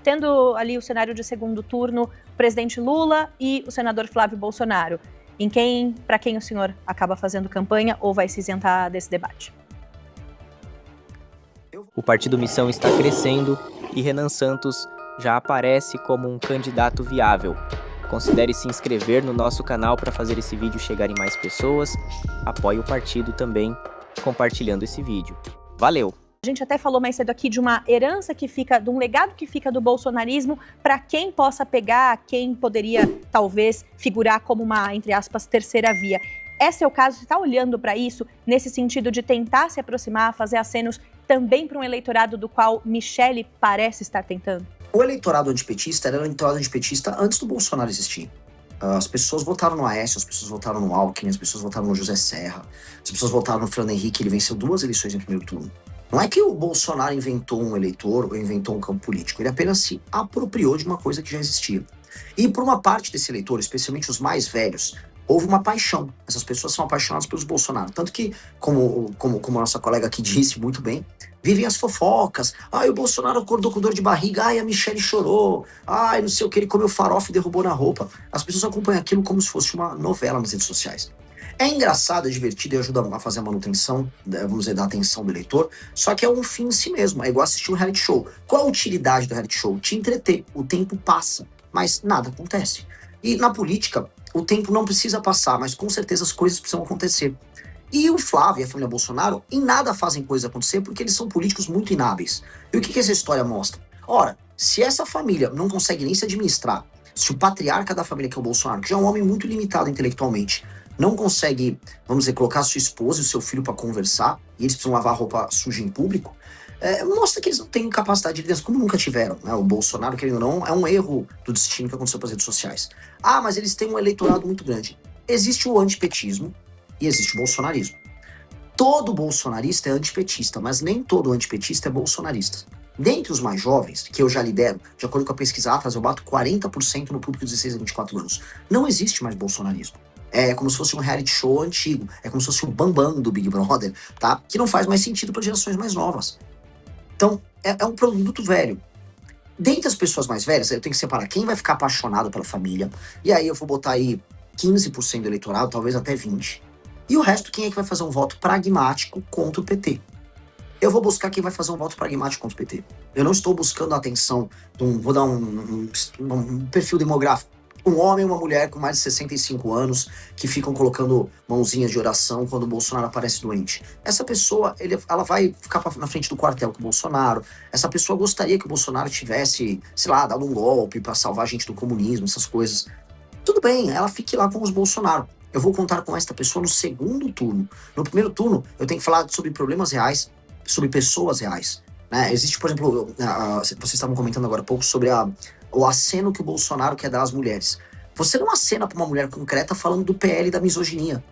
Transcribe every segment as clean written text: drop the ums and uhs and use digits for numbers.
tendo ali o cenário de segundo turno, o presidente Lula e o senador Flávio Bolsonaro. Para quem o senhor acaba fazendo campanha ou vai se isentar desse debate? O Partido Missão está crescendo e Renan Santos já aparece como um candidato viável. Considere se inscrever no nosso canal para fazer esse vídeo chegar em mais pessoas. Apoie o partido também compartilhando esse vídeo. Valeu! A gente até falou mais cedo aqui de uma herança que fica, de um legado que fica do bolsonarismo para quem possa pegar, quem poderia talvez figurar como uma, entre aspas, terceira via. Esse é o caso, você está olhando para isso nesse sentido de tentar se aproximar, fazer acenos também para um eleitorado do qual Michele parece estar tentando? O eleitorado antipetista era o eleitorado antipetista antes do Bolsonaro existir. As pessoas votaram no Aécio, as pessoas votaram no Alckmin, as pessoas votaram no José Serra, as pessoas votaram no Fernando Henrique, ele venceu 2 eleições em primeiro turno. Não é que o Bolsonaro inventou um eleitor ou inventou um campo político, ele apenas se apropriou de uma coisa que já existia. E por uma parte desse eleitor, especialmente os mais velhos, houve uma paixão. Essas pessoas são apaixonadas pelos Bolsonaro. Tanto que, como a nossa colega aqui disse muito bem, vivem as fofocas. Ai, o Bolsonaro acordou com dor de barriga. Ai, a Michele chorou. Ai, não sei o que, ele comeu farofa e derrubou na roupa. As pessoas acompanham aquilo como se fosse uma novela nas redes sociais. É engraçado, é divertido e ajuda a fazer a manutenção, vamos dizer, da atenção do eleitor, só que é um fim em si mesmo, é igual assistir um reality show. Qual a utilidade do reality show? Te entreter, o tempo passa, mas nada acontece. E na política, o tempo não precisa passar, mas com certeza as coisas precisam acontecer. E o Flávio e a família Bolsonaro em nada fazem coisas acontecer porque eles são políticos muito inábeis. E o que essa história mostra? Ora, se essa família não consegue nem se administrar, se o patriarca da família, que é o Bolsonaro, que já é um homem muito limitado intelectualmente, não consegue, vamos dizer, colocar sua esposa e o seu filho para conversar, e eles precisam lavar roupa suja em público, mostra que eles não têm capacidade de liderança, como nunca tiveram, né? O Bolsonaro, querendo ou não, é um erro do destino que aconteceu pelas redes sociais. Ah, mas eles têm um eleitorado muito grande. Existe o antipetismo e existe o bolsonarismo. Todo bolsonarista é antipetista, mas nem todo antipetista é bolsonarista. Dentre os mais jovens, que eu já lidero, de acordo com a pesquisa Atlas, eu bato 40% no público de 16 a 24 anos. Não existe mais bolsonarismo. É como se fosse um reality show antigo, é como se fosse o Bambam do Big Brother, tá? Que não faz mais sentido para gerações mais novas. Então, é um produto velho. Dentre as pessoas mais velhas, eu tenho que separar quem vai ficar apaixonado pela família, e aí eu vou botar aí 15% do eleitorado, talvez até 20%. E o resto, quem é que vai fazer um voto pragmático contra o PT? Eu vou buscar quem vai fazer um voto pragmático contra o PT. Eu não estou buscando a atenção de vou dar um perfil demográfico. Um homem e uma mulher com mais de 65 anos que ficam colocando mãozinhas de oração quando o Bolsonaro aparece doente. Essa pessoa, ela vai ficar na frente do quartel com o Bolsonaro. Essa pessoa gostaria que o Bolsonaro tivesse, sei lá, dado um golpe para salvar a gente do comunismo, essas coisas. Tudo bem, ela fique lá com os Bolsonaro. Eu vou contar com essa pessoa no segundo turno. No primeiro turno, eu tenho que falar sobre problemas reais, sobre pessoas reais. Né? Existe, por exemplo, vocês estavam comentando agora há pouco sobre o aceno que o Bolsonaro quer dar às mulheres. Você não acena para uma mulher concreta falando do PL e da misoginia.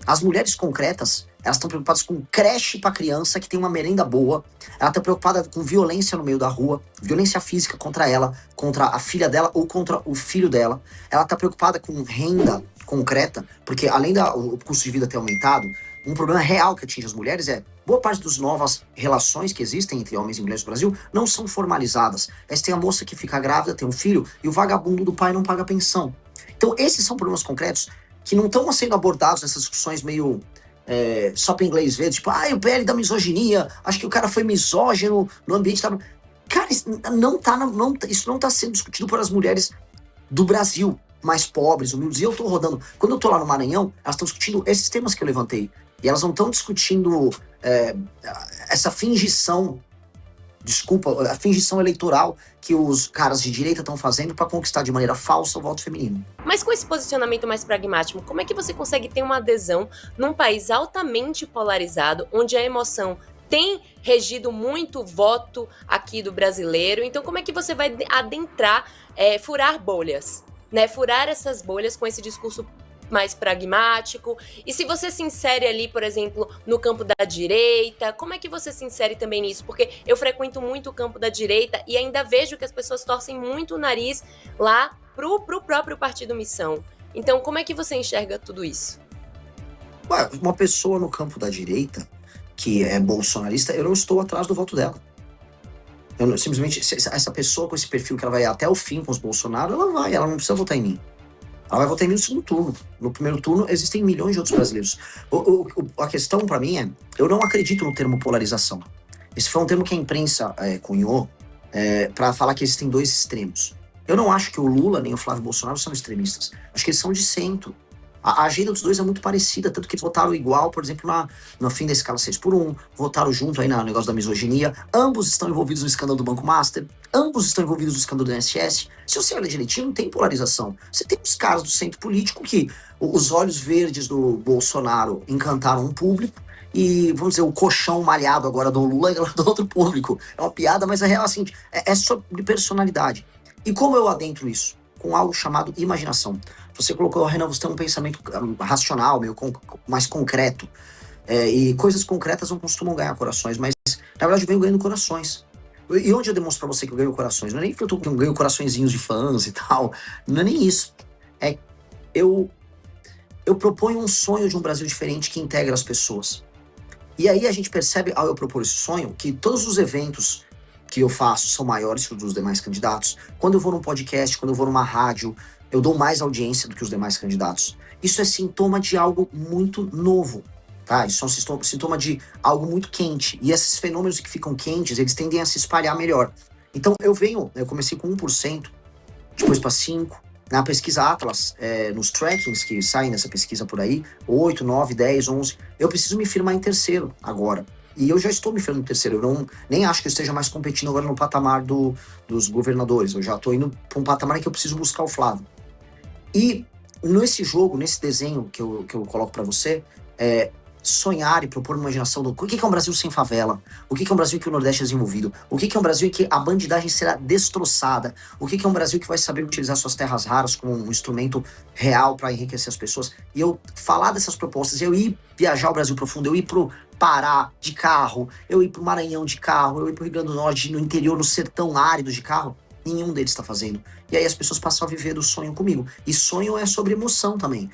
As mulheres concretas, elas estão preocupadas com creche para criança que tem uma merenda boa. Ela está preocupada com violência no meio da rua, violência física contra ela, contra a filha dela ou contra o filho dela. Ela está preocupada com renda concreta, porque além do custo de vida ter aumentado, um problema real que atinge as mulheres é boa parte das novas relações que existem entre homens e mulheres no Brasil não são formalizadas. Aí você tem a moça que fica grávida, tem um filho, e o vagabundo do pai não paga pensão. Então esses são problemas concretos que não estão sendo abordados nessas discussões meio só para inglês ver, tipo, o PL da misoginia, acho que o cara foi misógino no ambiente... Cara, isso não tá sendo discutido por as mulheres do Brasil, mais pobres, humildes. E eu tô rodando, quando eu tô lá no Maranhão, elas estão discutindo esses temas que eu levantei. E elas não estão discutindo essa fingição, a fingição eleitoral que os caras de direita estão fazendo para conquistar de maneira falsa o voto feminino. Mas com esse posicionamento mais pragmático, como é que você consegue ter uma adesão num país altamente polarizado, onde a emoção tem regido muito o voto aqui do brasileiro? Então como é que você vai adentrar, furar bolhas, né? Furar essas bolhas com esse discurso mais pragmático? E se você se insere ali, por exemplo, no campo da direita, como é que você se insere também nisso? Porque eu frequento muito o campo da direita e ainda vejo que as pessoas torcem muito o nariz lá pro próprio Partido Missão. Então, como é que você enxerga tudo isso? Uma pessoa no campo da direita que é bolsonarista, eu não estou atrás do voto dela. Simplesmente, essa pessoa com esse perfil que ela vai até o fim com os Bolsonaro, ela não precisa votar em mim. Ela vai votar em mim no segundo turno. No primeiro turno, existem milhões de outros brasileiros. A questão pra mim é, eu não acredito no termo polarização. Esse foi um termo que a imprensa cunhou pra falar que existem dois extremos. Eu não acho que o Lula nem o Flávio Bolsonaro são extremistas. Acho que eles são de centro. A agenda dos dois é muito parecida, tanto que eles votaram igual, por exemplo, no fim da escala 6x1, votaram junto aí no negócio da misoginia, ambos estão envolvidos no escândalo do Banco Master, ambos estão envolvidos no escândalo do INSS. Se você olha direitinho, não tem polarização. Você tem os caras do centro político que os olhos verdes do Bolsonaro encantaram um público, e, vamos dizer, o colchão malhado agora do Lula é do outro público. É uma piada, mas é real, assim, é sobre personalidade. E como eu adentro isso? Com algo chamado imaginação. Você colocou, Renan, você tem um pensamento racional, meio mais concreto. E coisas concretas não costumam ganhar corações, mas na verdade eu venho ganhando corações. E onde eu demonstro pra você que eu ganho corações? Não é nem que eu ganho coraçõezinhos de fãs e tal. Não é nem isso. Eu proponho um sonho de um Brasil diferente que integra as pessoas. E aí a gente percebe, ao eu propor esse sonho, que todos os eventos que eu faço são maiores que os dos demais candidatos. Quando eu vou num podcast, quando eu vou numa rádio, eu dou mais audiência do que os demais candidatos. Isso é sintoma de algo muito novo, tá? Isso é um sintoma de algo muito quente. E esses fenômenos que ficam quentes, eles tendem a se espalhar melhor. Então eu comecei com 1%, depois para 5%. Na pesquisa Atlas, nos trackings que saem nessa pesquisa por aí, 8, 9, 10, 11, eu preciso me firmar em terceiro agora. E eu já estou me firmando em terceiro. Eu nem acho que eu esteja mais competindo agora no patamar dos governadores. Eu já estou indo para um patamar em que eu preciso buscar o Flávio. E nesse jogo, nesse desenho que eu coloco para você, sonhar e propor uma imaginação do o que é um Brasil sem favela, o que é um Brasil em que o Nordeste é desenvolvido, o que é um Brasil em que a bandidagem será destroçada, o que é um Brasil que vai saber utilizar suas terras raras como um instrumento real para enriquecer as pessoas. E eu falar dessas propostas, eu ir viajar ao Brasil profundo, eu ir pro Pará de carro, eu ir pro Maranhão de carro, eu ir pro Rio Grande do Norte, no interior, no sertão árido de carro, nenhum deles está fazendo. E aí as pessoas passam a viver do sonho comigo. E sonho é sobre emoção também.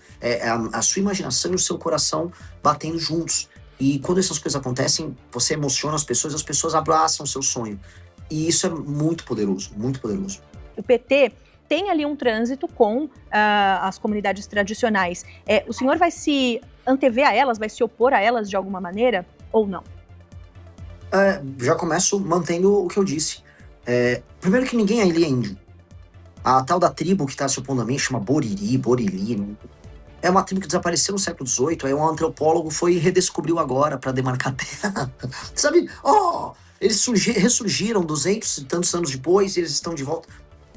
A sua imaginação e o seu coração batendo juntos. E quando essas coisas acontecem, você emociona as pessoas abraçam o seu sonho. E isso é muito poderoso, muito poderoso. O PT tem ali um trânsito com as comunidades tradicionais. O senhor vai se antever a elas, vai se opor a elas de alguma maneira ou não? Já começo mantendo o que eu disse. Primeiro que ninguém ali é índio. A tal da tribo que está se opondo a mim chama Boriri. É uma tribo que desapareceu no século XVIII. Aí um antropólogo foi e redescobriu agora para demarcar a terra. Sabe? Eles ressurgiram 200 e tantos anos depois e eles estão de volta.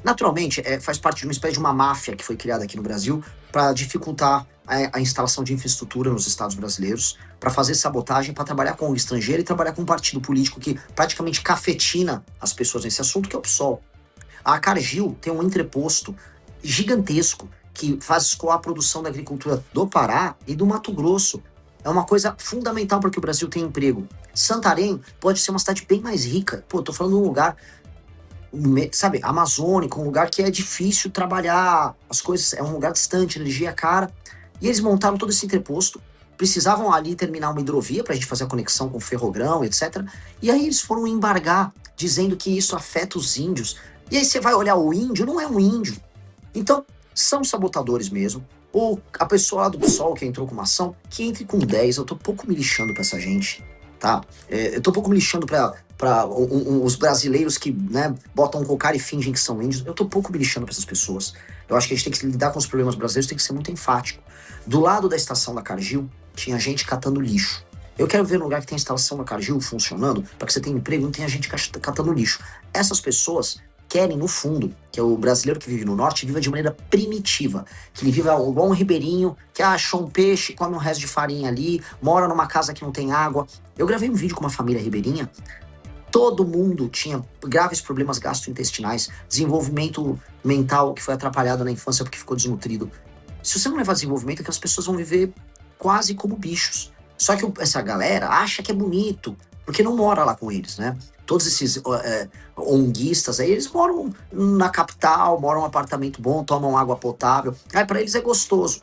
Naturalmente, faz parte de uma espécie de uma máfia que foi criada aqui no Brasil para dificultar a instalação de infraestrutura nos estados brasileiros, para fazer sabotagem, para trabalhar com o estrangeiro e trabalhar com um partido político que praticamente cafetina as pessoas nesse assunto, que é o PSOL. A Cargill tem um entreposto gigantesco que faz escoar a produção da agricultura do Pará e do Mato Grosso. É uma coisa fundamental para que o Brasil tenha emprego. Santarém pode ser uma cidade bem mais rica. Pô, eu tô falando de um lugar, sabe, amazônico, um lugar que é difícil trabalhar, as coisas, é um lugar distante, energia é cara. E eles montaram todo esse entreposto, precisavam ali terminar uma hidrovia pra gente fazer a conexão com o Ferrogrão, etc. E aí eles foram embargar, dizendo que isso afeta os índios. E aí você vai olhar o índio, não é um índio. Então, são sabotadores mesmo. Ou a pessoa lá do PSOL que entrou com uma ação, que entre com 10, eu tô pouco me lixando pra essa gente, tá? Eu tô pouco me lixando pra os brasileiros que, né, botam cocar e fingem que são índios. Eu tô pouco me lixando pra essas pessoas. Eu acho que a gente tem que lidar com os problemas brasileiros, tem que ser muito enfático. Do lado da estação da Cargill, tinha gente catando lixo. Eu quero ver um lugar que tem a instalação da Cargill funcionando, para que você tenha emprego e não tenha gente catando lixo. Essas pessoas querem, no fundo, que é o brasileiro que vive no norte, viva de maneira primitiva. Que ele viva igual um ribeirinho, que achou um peixe, come um resto de farinha ali, mora numa casa que não tem água. Eu gravei um vídeo com uma família ribeirinha. Todo mundo tinha graves problemas gastrointestinais, desenvolvimento mental que foi atrapalhado na infância porque ficou desnutrido. Se você não levar desenvolvimento, aquelas pessoas vão viver quase como bichos. Só que essa galera acha que é bonito, porque não mora lá com eles, né? Todos esses onguistas aí, eles moram na capital, moram num apartamento bom, tomam água potável. Aí pra eles é gostoso.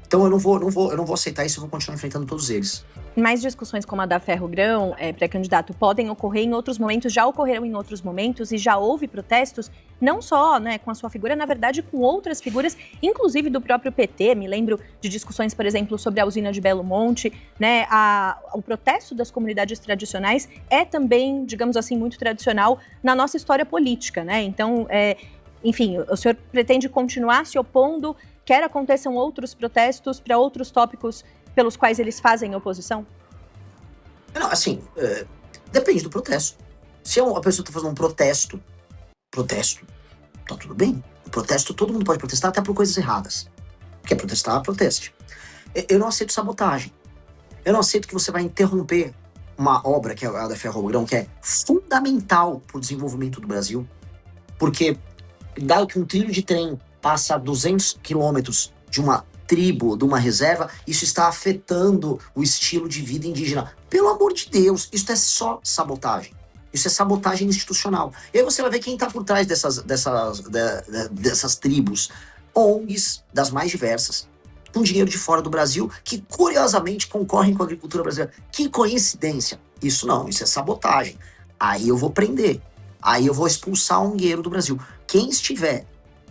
Então eu não vou aceitar isso, eu vou continuar enfrentando todos eles. Mais discussões como a da Ferrogrão, pré-candidato, podem ocorrer em outros momentos, já ocorreram em outros momentos e já houve protestos, não só, né, com a sua figura, na verdade com outras figuras, inclusive do próprio PT. Me lembro de discussões, por exemplo, sobre a usina de Belo Monte, né, o protesto das comunidades tradicionais é também, digamos assim, muito tradicional na nossa história política, né? Então, enfim, o senhor pretende continuar se opondo, quer aconteçam outros protestos para outros tópicos pelos quais eles fazem oposição? Não, assim, depende do protesto. Se a pessoa está fazendo um protesto, tá tudo bem. O protesto, todo mundo pode protestar, até por coisas erradas. Quer protestar, proteste. Eu não aceito sabotagem. Eu não aceito que você vai interromper uma obra, que é a da Ferrogrão, que é fundamental para o desenvolvimento do Brasil, porque, dado que um trilho de trem passa a 200 quilômetros de uma tribo, de uma reserva, isso está afetando o estilo de vida indígena. Pelo amor de Deus, isso é só sabotagem. Isso é sabotagem institucional. E aí você vai ver quem está por trás dessas tribos. ONGs das mais diversas, com dinheiro de fora do Brasil, que curiosamente concorrem com a agricultura brasileira. Que coincidência. Isso não, isso é sabotagem. Aí eu vou prender. Aí eu vou expulsar o ongueiro do Brasil. Quem estiver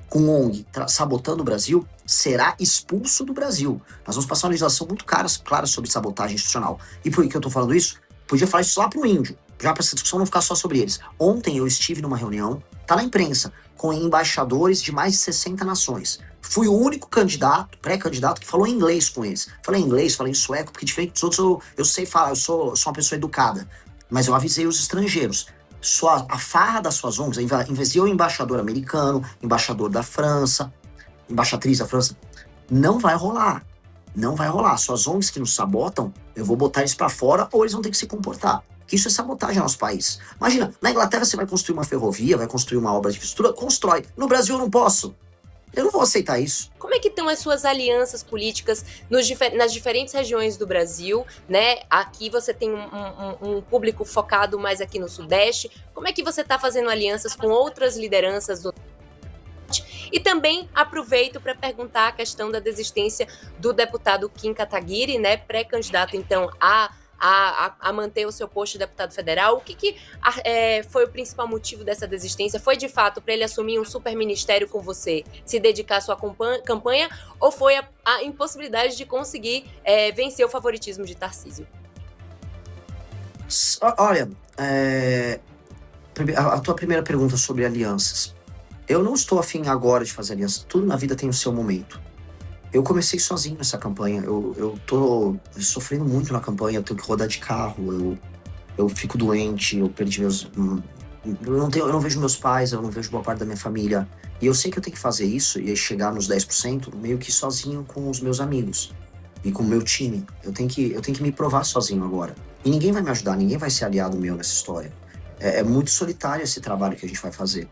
com ONG sabotando o Brasil, será expulso do Brasil. Nós vamos passar uma legislação muito clara sobre sabotagem institucional. E por que eu tô falando isso? Podia falar isso lá pro índio, já para essa discussão não ficar só sobre eles. Ontem eu estive numa reunião, tá na imprensa, com embaixadores de mais de 60 nações. Fui o único candidato, pré-candidato, que falou inglês com eles. Falei inglês, falei em sueco, porque diferente dos outros eu sei falar, eu sou uma pessoa educada. Mas eu avisei os estrangeiros. A farra das suas ONGs, em vez de eu embaixador americano, embaixador da França, embaixatriz da França, não vai rolar. Não vai rolar. Suas ONGs que nos sabotam, eu vou botar eles pra fora ou eles vão ter que se comportar. Que isso é sabotagem ao nosso país. Imagina, na Inglaterra você vai construir uma ferrovia, vai construir uma obra de infraestrutura, constrói. No Brasil eu não posso. Eu não vou aceitar isso. Como é que estão as suas alianças políticas nas diferentes regiões do Brasil, né? Aqui você tem um público focado mais aqui no Sudeste. Como é que você está fazendo alianças com outras lideranças do Norte? E também aproveito para perguntar a questão da desistência do deputado Kim Kataguiri, né? Pré-candidato, então, a manter o seu posto de deputado federal. O que foi o principal motivo dessa desistência? Foi, de fato, para ele assumir um super ministério com você, se dedicar à sua campanha, ou foi a impossibilidade de conseguir vencer o favoritismo de Tarcísio? Olha, a tua primeira pergunta sobre alianças. Eu não estou afim agora de fazer aliança. Tudo na vida tem o seu momento. Eu comecei sozinho essa campanha, eu tô sofrendo muito na campanha, eu tenho que rodar de carro, eu fico doente, eu perdi meus... Eu não vejo meus pais, eu não vejo boa parte da minha família. E eu sei que eu tenho que fazer isso e chegar nos 10% meio que sozinho com os meus amigos e com o meu time. Eu tenho que me provar sozinho agora. E ninguém vai me ajudar, ninguém vai ser aliado meu nessa história. É muito solitário esse trabalho que a gente vai fazer.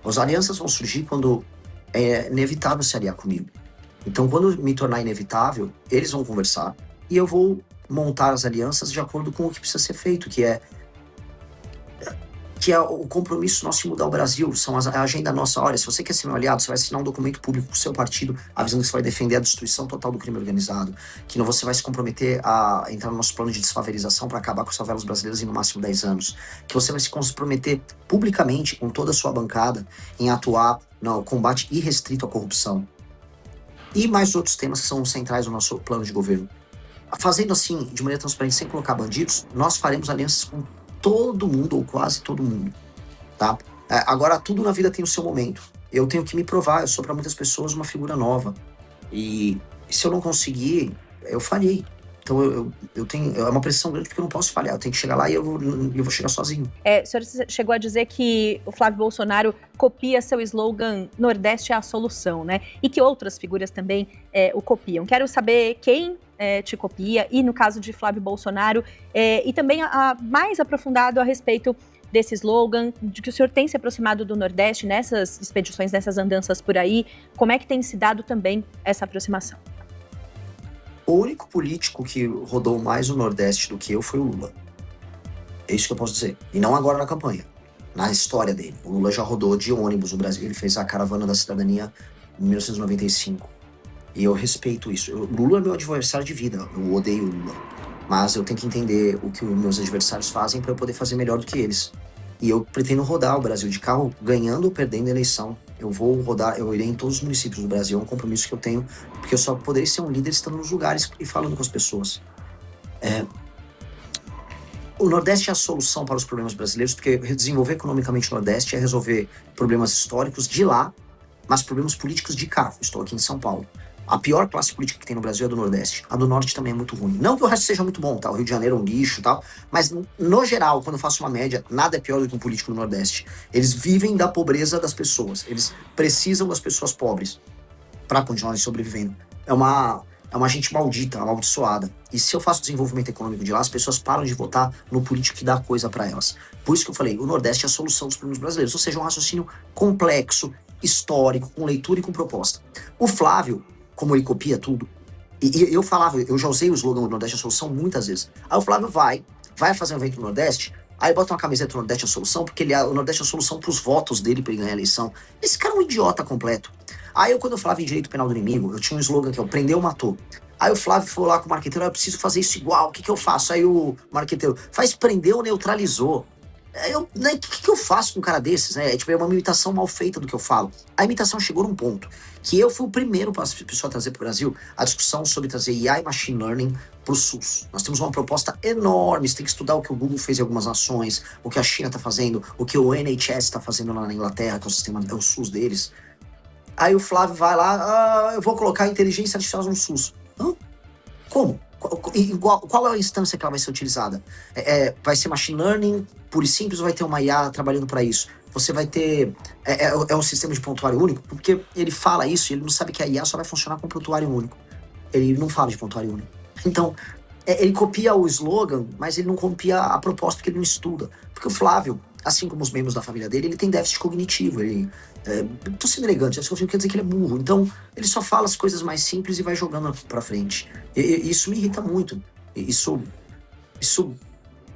As alianças vão surgir quando é inevitável se aliar comigo. Então, quando me tornar inevitável, eles vão conversar e eu vou montar as alianças de acordo com o que precisa ser feito, que é o compromisso nosso de mudar o Brasil, a agenda nossa. Olha, se você quer ser meu aliado, você vai assinar um documento público com o seu partido, avisando que você vai defender a destruição total do crime organizado, que você vai se comprometer a entrar no nosso plano de desfavelização para acabar com as favelas brasileiras em no máximo 10 anos, que você vai se comprometer publicamente, com toda a sua bancada, em atuar no combate irrestrito à corrupção. E mais outros temas que são centrais no nosso plano de governo. Fazendo assim, de maneira transparente, sem colocar bandidos, nós faremos alianças com todo mundo, ou quase todo mundo, tá? Agora, tudo na vida tem o seu momento. Eu tenho que me provar, eu sou para muitas pessoas uma figura nova. E se eu não conseguir, eu falhei. Então eu tenho, é uma pressão grande porque eu não posso falhar, eu tenho que chegar lá e eu vou chegar sozinho. O senhor chegou a dizer que o Flávio Bolsonaro copia seu slogan Nordeste é a solução, né? E que outras figuras também o copiam. Quero saber quem te copia e no caso de Flávio Bolsonaro e também mais aprofundado a respeito desse slogan, de que o senhor tem se aproximado do Nordeste nessas expedições, nessas andanças por aí. Como é que tem se dado também essa aproximação? O único político que rodou mais o Nordeste do que eu foi o Lula. É isso que eu posso dizer. E não agora na campanha. Na história dele. O Lula já rodou de ônibus no Brasil. Ele fez a Caravana da Cidadania em 1995. E eu respeito isso. Lula é meu adversário de vida, eu odeio o Lula. Mas eu tenho que entender o que os meus adversários fazem para eu poder fazer melhor do que eles. E eu pretendo rodar o Brasil de carro, ganhando ou perdendo a eleição. Eu vou rodar, eu irei em todos os municípios do Brasil, é um compromisso que eu tenho, porque eu só poderei ser um líder estando nos lugares e falando com as pessoas. O Nordeste é a solução para os problemas brasileiros, porque desenvolver economicamente o Nordeste é resolver problemas históricos de lá, mas problemas políticos de cá. Estou aqui em São Paulo. A pior classe política que tem no Brasil é a do Nordeste. A do Norte também é muito ruim. Não que o resto seja muito bom, tá? O Rio de Janeiro é um lixo e tal, mas no geral, quando eu faço uma média, nada é pior do que um político no Nordeste. Eles vivem da pobreza das pessoas. Eles precisam das pessoas pobres para continuarem sobrevivendo. É uma gente maldita, amaldiçoada. E se eu faço desenvolvimento econômico de lá, as pessoas param de votar no político que dá coisa para elas. Por isso que eu falei, o Nordeste é a solução dos problemas brasileiros. Ou seja, um raciocínio complexo, histórico, com leitura e com proposta. O Flávio, como ele copia tudo, e eu falava, eu já usei o slogan do Nordeste é a solução muitas vezes. Aí o Flávio vai fazer um evento no Nordeste, aí bota uma camiseta do Nordeste é a solução, porque o Nordeste é a solução pros votos dele pra ele ganhar a eleição. Esse cara é um idiota completo. Aí quando eu falava em direito penal do inimigo, eu tinha um slogan que é o prendeu, matou. Aí o Flávio falou lá com o marqueteiro, eu preciso fazer isso igual, o que eu faço? Aí o marqueteiro, faz prendeu, neutralizou. O que eu faço com um cara desses, né? É uma imitação mal feita do que eu falo. A imitação chegou num ponto que eu fui o primeiro pessoa a trazer para o Brasil a discussão sobre trazer IA e Machine Learning para o SUS. Nós temos uma proposta enorme, você tem que estudar o que o Google fez em algumas nações, o que a China está fazendo, o que o NHS está fazendo lá na Inglaterra, que é o sistema, é o SUS deles. Aí o Flávio vai lá, eu vou colocar inteligência artificial no SUS. Hã? Como? Qual é a instância que ela vai ser utilizada? Vai ser machine learning puro e simples ou vai ter uma IA trabalhando para isso? Você vai ter... É um sistema de prontuário único? Porque ele fala isso e ele não sabe que a IA só vai funcionar com prontuário único. Ele não fala de prontuário único. Então, ele copia o slogan, mas ele não copia a proposta porque ele não estuda. Porque o Flávio, assim como os membros da família dele, ele tem déficit cognitivo. Tô sendo elegante, isso quer dizer que ele é burro. Então, ele só fala as coisas mais simples e vai jogando pra frente. E isso me irrita muito. Isso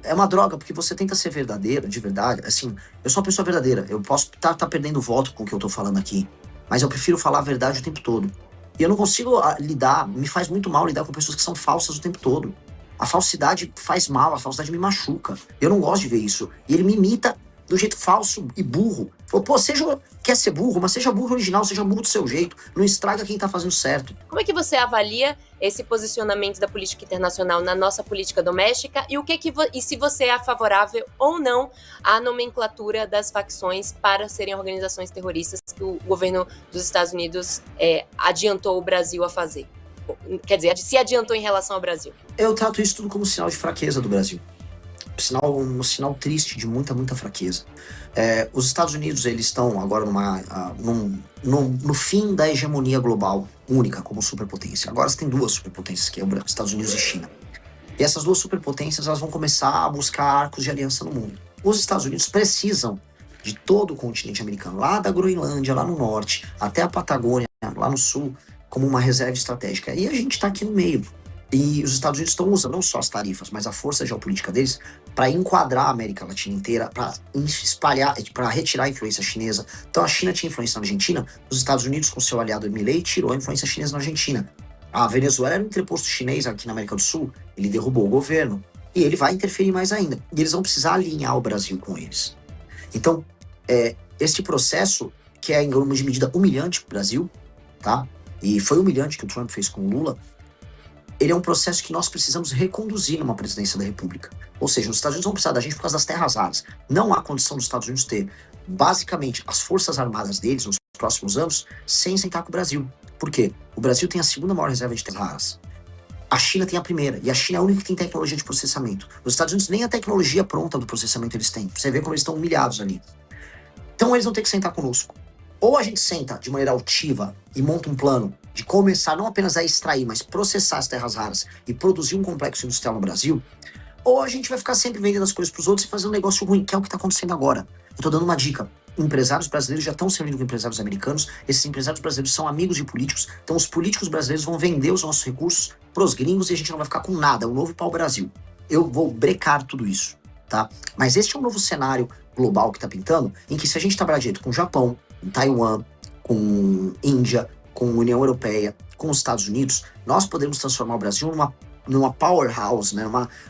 é uma droga, porque você tenta ser verdadeiro, de verdade. Assim, eu sou uma pessoa verdadeira. Eu posso tá perdendo voto com o que eu tô falando aqui, mas eu prefiro falar a verdade o tempo todo. E eu não consigo me faz muito mal lidar com pessoas que são falsas o tempo todo. A falsidade faz mal, a falsidade me machuca. Eu não gosto de ver isso. E ele me imita do jeito falso e burro. Falou, pô, quer ser burro, mas seja burro original, seja burro do seu jeito. Não estraga quem tá fazendo certo. Como é que você avalia esse posicionamento da política internacional na nossa política doméstica e se você é favorável ou não à nomenclatura das facções para serem organizações terroristas que o governo dos Estados Unidos adiantou o Brasil a fazer? Quer dizer, se adiantou em relação ao Brasil. Eu trato isso tudo como sinal de fraqueza do Brasil. Um sinal triste de muita, muita fraqueza. Os Estados Unidos, eles estão agora no fim da hegemonia global única como superpotência. Agora você tem duas superpotências, que é os Estados Unidos e China. E essas duas superpotências, elas vão começar a buscar arcos de aliança no mundo. Os Estados Unidos precisam de todo o continente americano, lá da Groenlândia, lá no norte, até a Patagônia, lá no sul, como uma reserva estratégica. E a gente está aqui no meio. E os Estados Unidos estão usando não só as tarifas, mas a força geopolítica deles para enquadrar a América Latina inteira, para espalhar, para retirar a influência chinesa. Então a China tinha influência na Argentina, os Estados Unidos, com seu aliado Milei, tirou a influência chinesa na Argentina. A Venezuela era um entreposto chinês aqui na América do Sul, ele derrubou o governo, e ele vai interferir mais ainda. E eles vão precisar alinhar o Brasil com eles. Então, este processo, que é em grande medida humilhante para o Brasil, tá? E foi humilhante que o Trump fez com o Lula, ele é um processo que nós precisamos reconduzir numa presidência da República. Ou seja, os Estados Unidos vão precisar da gente por causa das terras raras. Não há condição dos Estados Unidos ter, basicamente, as forças armadas deles nos próximos anos sem sentar com o Brasil. Por quê? O Brasil tem a segunda maior reserva de terras raras. A China tem a primeira, e a China é a única que tem tecnologia de processamento. Os Estados Unidos nem a tecnologia pronta do processamento eles têm. Você vê como eles estão humilhados ali. Então eles vão ter que sentar conosco. Ou a gente senta de maneira altiva e monta um plano de começar não apenas a extrair, mas processar as terras raras e produzir um complexo industrial no Brasil, ou a gente vai ficar sempre vendendo as coisas para os outros e fazendo um negócio ruim, que é o que está acontecendo agora. Eu tô dando uma dica. Empresários brasileiros já estão se unindo com empresários americanos. Esses empresários brasileiros são amigos de políticos. Então os políticos brasileiros vão vender os nossos recursos pros gringos e a gente não vai ficar com nada. É um novo pau-brasil. Eu vou brecar tudo isso, tá? Mas este é um novo cenário global que tá pintando, em que se a gente trabalhar direito com o Japão, com Taiwan, com Índia, com União Europeia, com os Estados Unidos, nós podemos transformar o Brasil numa powerhouse, né?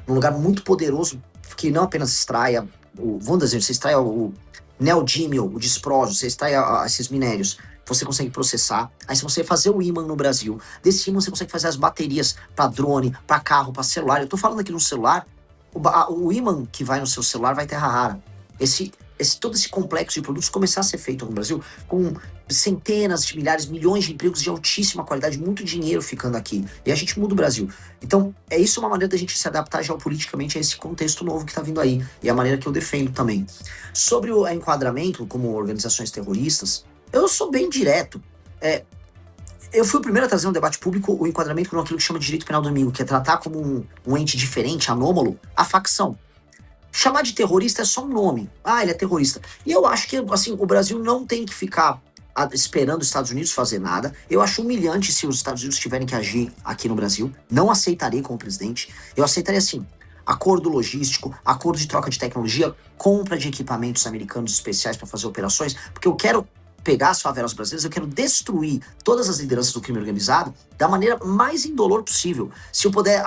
Num lugar muito poderoso que não apenas extraia, vamos dizer, você extrai o neodímio, o disprósio, você extrai esses minérios, você consegue processar, aí você consegue fazer o ímã no Brasil. Desse ímã você consegue fazer as baterias para drone, para carro, para celular. Eu tô falando aqui no celular, o ímã que vai no seu celular vai terra rara. Todo esse complexo de produtos começar a ser feito no Brasil com centenas de milhares, milhões de empregos de altíssima qualidade, muito dinheiro ficando aqui. E a gente muda o Brasil. Então, isso é uma maneira da gente se adaptar geopoliticamente a esse contexto novo que está vindo aí. E é a maneira que eu defendo também. Sobre o enquadramento como organizações terroristas, eu sou bem direto. Eu fui o primeiro a trazer no debate público o enquadramento com aquilo que chama de direito penal do inimigo, que é tratar como um ente diferente, anômalo, a facção. Chamar de terrorista é só um nome. Ele é terrorista. E eu acho que, assim, o Brasil não tem que ficar esperando os Estados Unidos fazer nada. Eu acho humilhante se os Estados Unidos tiverem que agir aqui no Brasil. Não aceitarei como presidente. Eu aceitaria, assim, acordo logístico, acordo de troca de tecnologia, compra de equipamentos americanos especiais para fazer operações, porque eu quero pegar as favelas brasileiras, eu quero destruir todas as lideranças do crime organizado da maneira mais indolor possível. Se eu puder,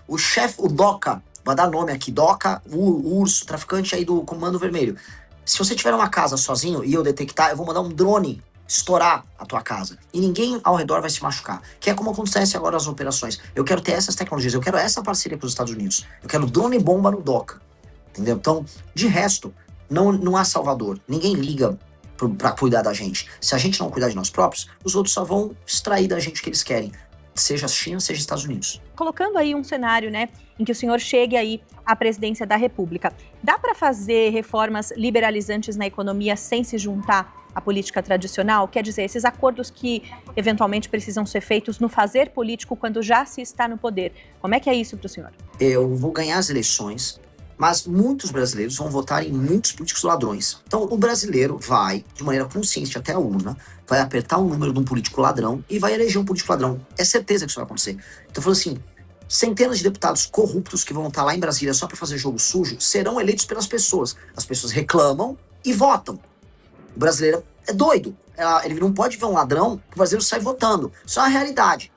o chefe, o DOCA, vai dar nome aqui, DOCA, o urso, traficante aí do Comando Vermelho. Se você tiver uma casa sozinho e eu detectar, eu vou mandar um drone estourar a tua casa. E ninguém ao redor vai se machucar. Que é como acontece agora as operações. Eu quero ter essas tecnologias, eu quero essa parceria com os Estados Unidos. Eu quero drone e bomba no DOCA. Entendeu? Então, de resto, não há salvador. Ninguém liga pra cuidar da gente. Se a gente não cuidar de nós próprios, os outros só vão extrair da gente o que eles querem. Seja a China, seja Estados Unidos. Colocando aí um cenário, né, em que o senhor chegue aí à presidência da República, dá para fazer reformas liberalizantes na economia sem se juntar à política tradicional? Quer dizer, esses acordos que eventualmente precisam ser feitos no fazer político quando já se está no poder. Como é que é isso para o senhor? Eu vou ganhar as eleições, mas muitos brasileiros vão votar em muitos políticos ladrões. Então o brasileiro vai, de maneira consciente até a urna, vai apertar o número de um político ladrão e vai eleger um político ladrão. É certeza que isso vai acontecer. Então, falando assim, centenas de deputados corruptos que vão estar lá em Brasília só para fazer jogo sujo serão eleitos pelas pessoas. As pessoas reclamam e votam. O brasileiro é doido. Ele não pode ver um ladrão que o brasileiro sai votando. Isso é uma realidade.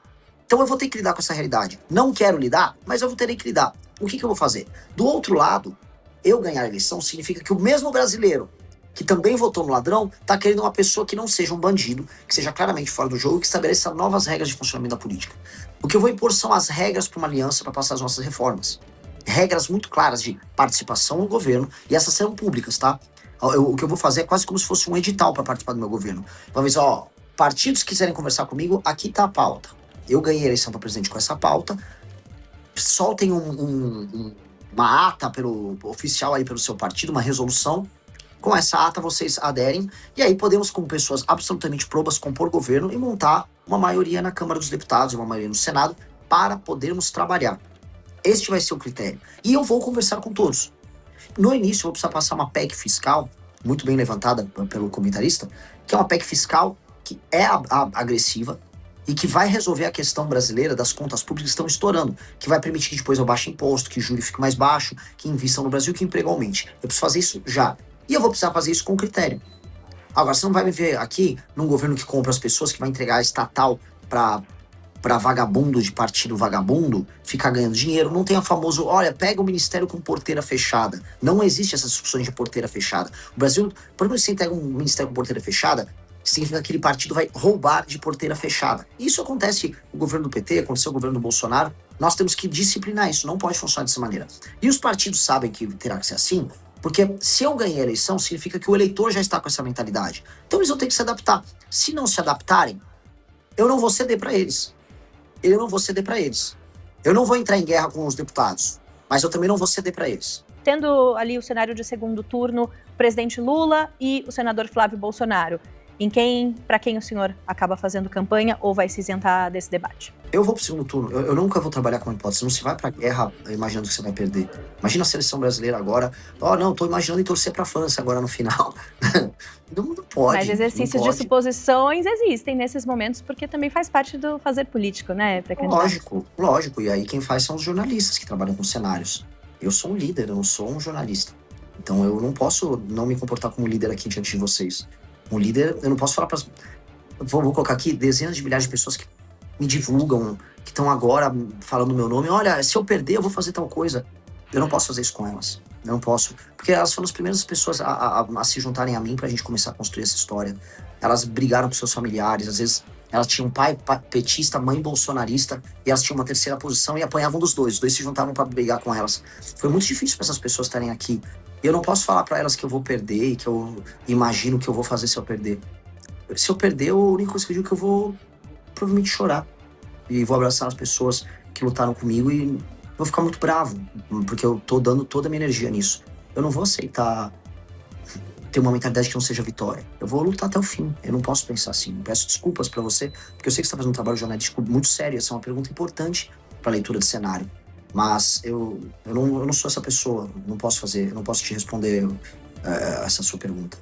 Então eu vou ter que lidar com essa realidade. Não quero lidar, mas eu terei que lidar. O que eu vou fazer? Do outro lado, eu ganhar a eleição significa que o mesmo brasileiro que também votou no ladrão, tá querendo uma pessoa que não seja um bandido, que seja claramente fora do jogo e que estabeleça novas regras de funcionamento da política. O que eu vou impor são as regras para uma aliança para passar as nossas reformas. Regras muito claras de participação no governo, e essas serão públicas, tá? O que eu vou fazer é quase como se fosse um edital para participar do meu governo. Uma vez, partidos que quiserem conversar comigo, aqui tá a pauta. Eu ganhei a eleição para presidente com essa pauta, soltem uma ata oficial aí pelo seu partido, uma resolução. Com essa ata vocês aderem, e aí podemos, como pessoas absolutamente probas, compor governo e montar uma maioria na Câmara dos Deputados e uma maioria no Senado para podermos trabalhar. Este vai ser o critério. E eu vou conversar com todos. No início eu vou precisar passar uma PEC fiscal, muito bem levantada pelo comentarista, que é uma PEC fiscal que é agressiva e que vai resolver a questão brasileira das contas públicas que estão estourando, que vai permitir que depois eu baixe imposto, que o juro fique mais baixo, que invistam no Brasil, que o emprego aumente. Eu preciso fazer isso já. E eu vou precisar fazer isso com critério. Agora, você não vai me ver aqui num governo que compra as pessoas, que vai entregar a estatal para vagabundo de partido vagabundo ficar ganhando dinheiro. Não tem o famoso, olha, pega o ministério com porteira fechada. Não existe essas discussões de porteira fechada. O Brasil, por exemplo, se você entrega um ministério com porteira fechada, significa que aquele partido vai roubar de porteira fechada. Isso acontece no governo do PT, aconteceu no governo do Bolsonaro. Nós temos que disciplinar isso, não pode funcionar dessa maneira. E os partidos sabem que terá que ser assim, porque se eu ganhei a eleição, significa que o eleitor já está com essa mentalidade. Então eles vão ter que se adaptar. Se não se adaptarem, eu não vou ceder para eles. Eu não vou ceder para eles. Eu não vou entrar em guerra com os deputados, mas eu também não vou ceder para eles. Tendo ali o cenário de segundo turno, o presidente Lula e o senador Flávio Bolsonaro, para quem o senhor acaba fazendo campanha ou vai se isentar desse debate? Eu vou pro segundo turno. Eu nunca vou trabalhar com hipótese. Não se vai pra guerra imaginando que você vai perder. Imagina a seleção brasileira agora. Tô imaginando em torcer pra França agora no final. Não pode. Mas exercícios de suposições existem nesses momentos, porque também faz parte do fazer político, né? Lógico. E aí quem faz são os jornalistas que trabalham com cenários. Eu sou um líder, eu não sou um jornalista. Então eu não posso não me comportar como líder aqui diante de vocês. Um líder, eu não posso falar para vou colocar aqui dezenas de milhares de pessoas que me divulgam, que estão agora falando meu nome. Olha, se eu perder, eu vou fazer tal coisa. Eu não posso fazer isso com elas. Eu não posso. Porque elas foram as primeiras pessoas a se juntarem a mim pra gente começar a construir essa história. Elas brigaram com seus familiares, às vezes elas tinham pai petista, mãe bolsonarista, e elas tinham uma terceira posição e apanhavam dos dois. Os dois se juntavam pra brigar com elas. Foi muito difícil pra essas pessoas estarem aqui. E eu não posso falar pra elas que eu vou perder e que eu imagino que eu vou fazer se eu perder. Se eu perder, a única coisa que eu digo é que eu vou provavelmente chorar. E vou abraçar as pessoas que lutaram comigo e vou ficar muito bravo, porque eu tô dando toda a minha energia nisso. Eu não vou aceitar ter uma mentalidade que não seja vitória. Eu vou lutar até o fim. Eu não posso pensar assim. Eu peço desculpas pra você, porque eu sei que você tá fazendo um trabalho jornalístico muito sério. Essa é uma pergunta importante pra leitura de cenário. Mas eu não sou essa pessoa. Eu não posso te responder essa sua pergunta.